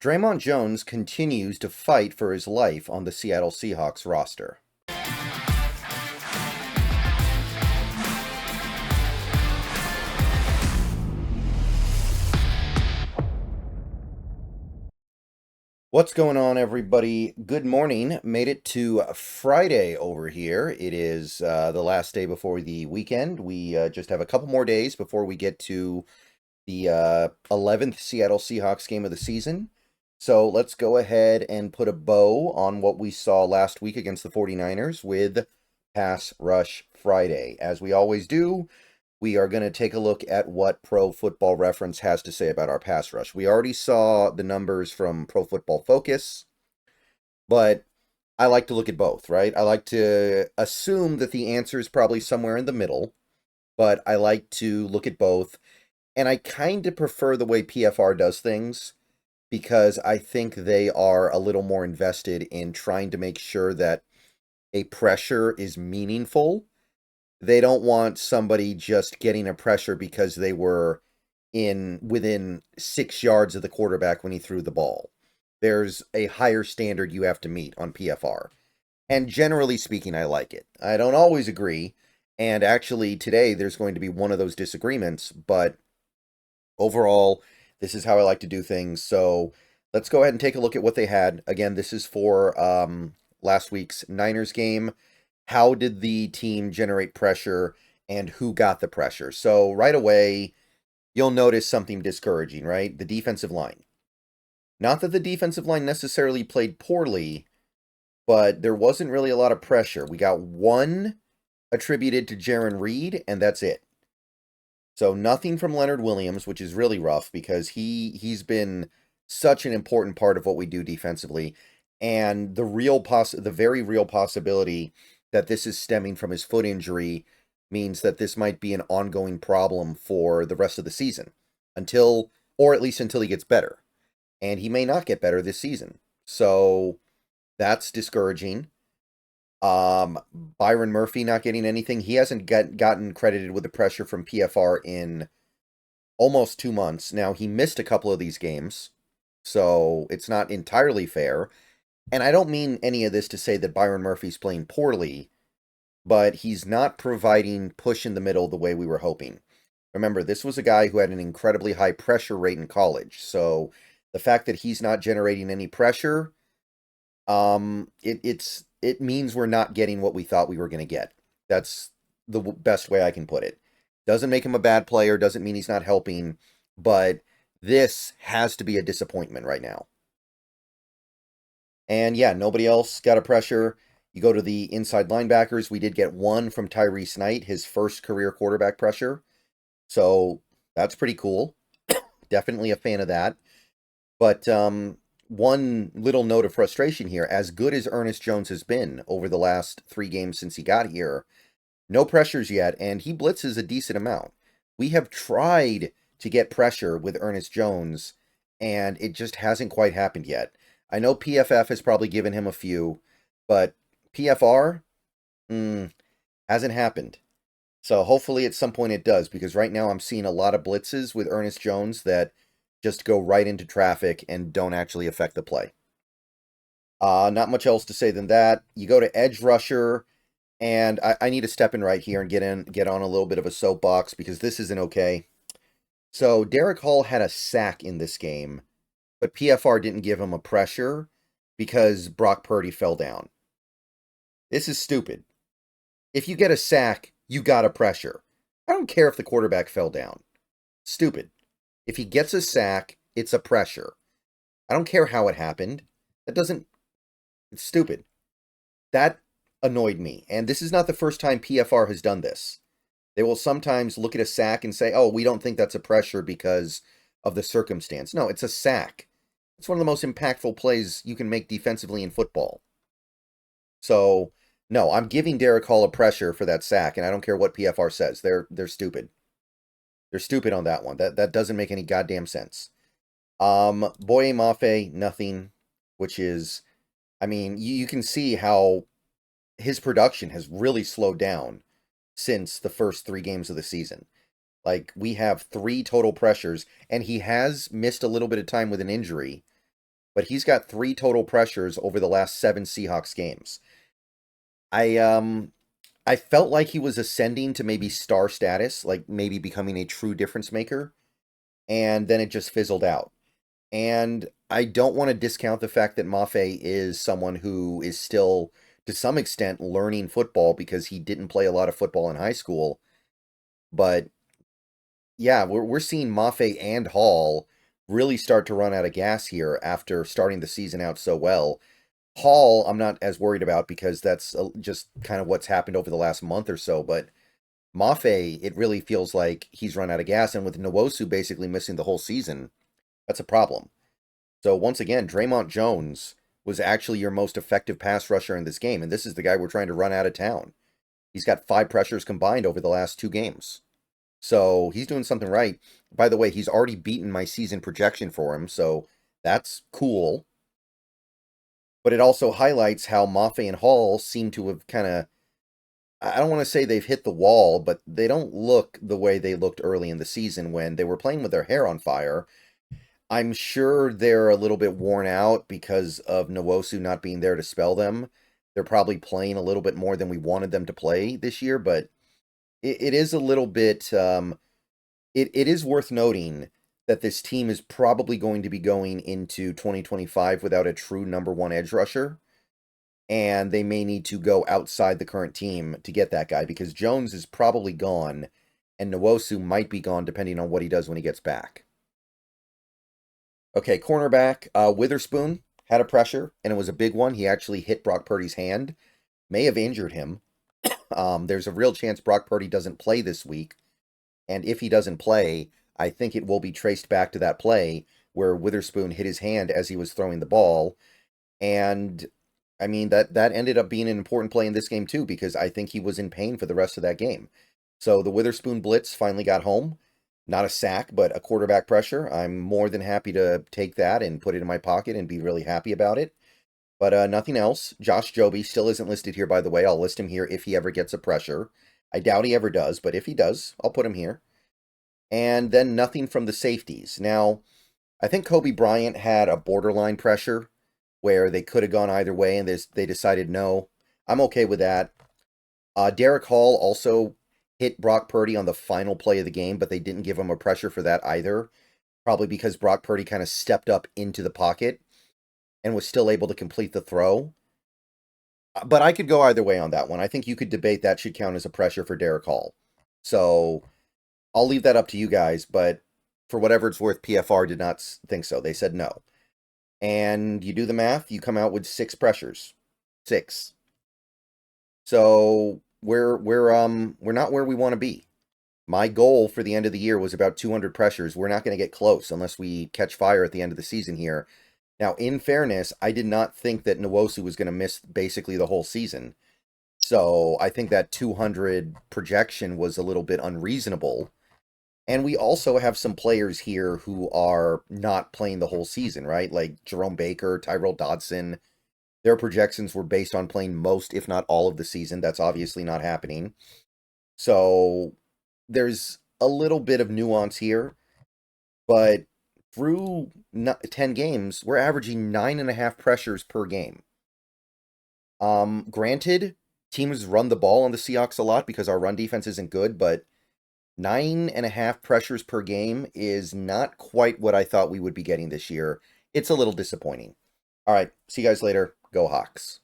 Dre'Mont Jones continues to fight for his life on the Seattle Seahawks roster. What's going on, everybody? Good morning. Made it to Friday over here. It is the last day before the weekend. We just have a couple more days before we get to the 11th Seattle Seahawks game of the season. So let's go ahead and put a bow on what we saw last week against the 49ers with Pass Rush Friday. As we always do, we are going to take a look at what Pro Football Reference has to say about our pass rush. We already saw the numbers from Pro Football Focus, but I like to look at both, right? I like to assume that the answer is probably somewhere in the middle, but I like to look at both. And I kind of prefer the way PFR does things because I think they are a little more invested in trying to make sure that a pressure is meaningful. They don't want somebody just getting a pressure because they were within 6 yards of the quarterback when he threw the ball. There's a higher standard you have to meet on PFR. And generally speaking, I like it. I don't always agree. And actually, today, there's going to be one of those disagreements. But overall, this is how I like to do things. So let's go ahead and take a look at what they had. Again, this is for last week's Niners game. How did the team generate pressure and who got the pressure? So right away, you'll notice something discouraging, right? The defensive line. Not that the defensive line necessarily played poorly, but there wasn't really a lot of pressure. We got one attributed to Jarran Reed, and that's it. So nothing from Leonard Williams, which is really rough because he's been such an important part of what we do defensively. And the very real possibility that this is stemming from his foot injury means that this might be an ongoing problem for the rest of the season or at least until he gets better. And he may not get better this season. So that's discouraging. Byron Murphy not getting anything. He hasn't gotten credited with the pressure from PFR in almost 2 months. Now, he missed a couple of these games, so it's not entirely fair. And I don't mean any of this to say that Byron Murphy's playing poorly, but he's not providing push in the middle the way we were hoping. Remember, this was a guy who had an incredibly high pressure rate in college, so the fact that he's not generating any pressure, it means we're not getting what we thought we were going to get. That's the best way I can put it. Doesn't make him a bad player, doesn't mean he's not helping, but this has to be a disappointment right now. And yeah, nobody else got a pressure. You go to the inside linebackers. We did get one from Tyrese Knight, his first career quarterback pressure. So that's pretty cool. Definitely a fan of that. But one little note of frustration here. As good as Ernest Jones has been over the last 3 games since he got here, no pressures yet, and he blitzes a decent amount. We have tried to get pressure with Ernest Jones, and it just hasn't quite happened yet. I know PFF has probably given him a few, but PFR hasn't happened. So hopefully at some point it does, because right now I'm seeing a lot of blitzes with Ernest Jones that just go right into traffic and don't actually affect the play. Not much else to say than that. You go to edge rusher, and I need to step in right here and get on a little bit of a soapbox because this isn't okay. So Derek Hall had a sack in this game, but PFR didn't give him a pressure because Brock Purdy fell down. This is stupid. If you get a sack, you got a pressure. I don't care if the quarterback fell down. Stupid. If he gets a sack, it's a pressure. I don't care how it happened. It's stupid. That annoyed me. And this is not the first time PFR has done this. They will sometimes look at a sack and say, oh, we don't think that's a pressure because of the circumstance. No, it's a sack. It's one of the most impactful plays you can make defensively in football. So, no, I'm giving Derek Hall a pressure for that sack, and I don't care what PFR says. They're stupid. They're stupid on that one. That doesn't make any goddamn sense. Boye Mafe, nothing, which is, I mean, you can see how his production has really slowed down since the first 3 games of the season. Like, we have 3 total pressures, and he has missed a little bit of time with an injury, but he's got 3 total pressures over the last 7 Seahawks games. I felt like he was ascending to maybe star status, like maybe becoming a true difference maker, and then it just fizzled out. And I don't want to discount the fact that Mafe is someone who is still, to some extent, learning football because he didn't play a lot of football in high school. But yeah, we're seeing Mafe and Hall really start to run out of gas here after starting the season out so well. Hall, I'm not as worried about because that's just kind of what's happened over the last month or so. But Mafe, it really feels like he's run out of gas. And with Nwosu basically missing the whole season, that's a problem. So once again, Dre'Mont Jones was actually your most effective pass rusher in this game. And this is the guy we're trying to run out of town. He's got 5 pressures combined over the last 2 games. So he's doing something right. By the way, he's already beaten my season projection for him. So that's cool. But it also highlights how Mafe and Hall seem to have kind of, I don't want to say they've hit the wall, but they don't look the way they looked early in the season when they were playing with their hair on fire. I'm sure they're a little bit worn out because of Nwosu not being there to spell them. They're probably playing a little bit more than we wanted them to play this year, but it is a little bit, it is worth noting that this team is probably going to be going into 2025 without a true number 1 edge rusher. And they may need to go outside the current team to get that guy because Jones is probably gone and Nwosu might be gone depending on what he does when he gets back. Okay, cornerback, Witherspoon had a pressure, and it was a big one. He actually hit Brock Purdy's hand. May have injured him. There's a real chance Brock Purdy doesn't play this week. And if he doesn't play, I think it will be traced back to that play where Witherspoon hit his hand as he was throwing the ball. And, I mean, that ended up being an important play in this game, too, because I think he was in pain for the rest of that game. So the Witherspoon blitz finally got home. Not a sack, but a quarterback pressure. I'm more than happy to take that and put it in my pocket and be really happy about it. But nothing else. Josh Joby still isn't listed here, by the way. I'll list him here if he ever gets a pressure. I doubt he ever does, but if he does, I'll put him here. And then nothing from the safeties. Now, I think Kobe Bryant had a borderline pressure where they could have gone either way, and they decided no. I'm okay with that. Derek Hall also hit Brock Purdy on the final play of the game, but they didn't give him a pressure for that either. Probably because Brock Purdy kind of stepped up into the pocket and was still able to complete the throw. But I could go either way on that one. I think you could debate that should count as a pressure for Derek Hall. So I'll leave that up to you guys, but for whatever it's worth, PFR did not think so. They said no. And you do the math, you come out with 6 pressures. 6. So we're not where we want to be. My goal for the end of the year was about 200 pressures. We're not going to get close unless we catch fire at the end of the season here. Now, in fairness, I did not think that Nwosu was going to miss basically the whole season. So I think that 200 projection was a little bit unreasonable. And we also have some players here who are not playing the whole season, right? Like Jerome Baker, Tyrell Dodson. Their projections were based on playing most, if not all, of the season. That's obviously not happening. So there's a little bit of nuance here. But through 10 games, we're averaging 9.5 pressures per game. Granted, teams run the ball on the Seahawks a lot because our run defense isn't good, but 9.5 pressures per game is not quite what I thought we would be getting this year. It's a little disappointing. All right, see you guys later. Go Hawks.